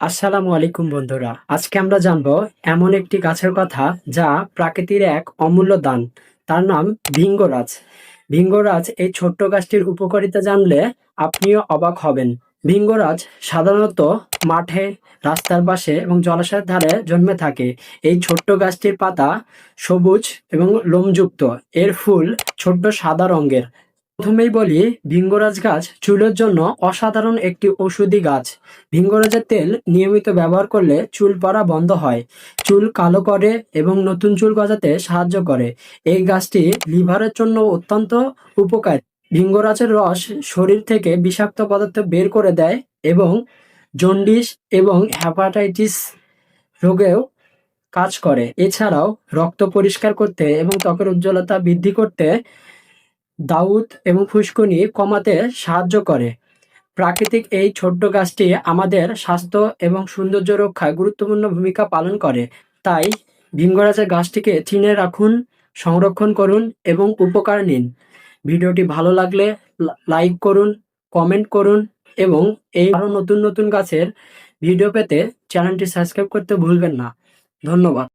আসসালামু আলাইকুম বন্ধুরা, আজকে আমরা জানবো এমন একটি গাছের কথা যা প্রকৃতির এক অমূল্য দান। তার নাম ভিঙ্গরাজ। ভিঙ্গরাজ এই ছোট্ট গাছটির উপকারিতা জানলে আপনিও অবাক হবেন। ভিঙ্গরাজ সাধারণত মাঠে, রাস্তার পাশে এবং জলাশয়ের ধারে জন্মে থাকে। এই ছোট্ট গাছটির পাতা সবুজ এবং লোমযুক্ত। এর ফুল ছোট্ট সাদা রঙের। প্রথমেই বলি, ভিঙ্গরাজ গাছ চুলের জন্য অসাধারণ একটি ঔষধি গাছ। ভিঙ্গরাজের তেল নিয়মিত ব্যবহার করলে চুল পড়া বন্ধ হয়, চুল কালো করে এবং নতুন চুল গজাতে সাহায্য করে। এই গাছটি লিভারের জন্য অত্যন্ত উপকারী। ভিঙ্গরাজের রস শরীর থেকে বিষাক্ত পদার্থ বের করে দেয় এবং জন্ডিস এবং হেপাটাইটিস রোগেও কাজ করে। এছাড়াও রক্ত পরিষ্কার করতে এবং ত্বকের উজ্জ্বলতা বৃদ্ধি করতে, দাউদ এবং ফুসকুনি কমাতে সাহায্য করে। প্রাকৃতিক এই ছোট্ট গাছটি আমাদের স্বাস্থ্য এবং সৌন্দর্য রক্ষায় গুরুত্বপূর্ণ ভূমিকা পালন করে। তাই ভিঙ্গরাজের গাছটিকে চিনে রাখুন, সংরক্ষণ করুন এবং উপকার নিন। ভিডিওটি ভালো লাগলে লাইক করুন, কমেন্ট করুন এবং এই আরো নতুন নতুন গাছের ভিডিও পেতে চ্যানেলটি সাবস্ক্রাইব করতে ভুলবেন না। ধন্যবাদ।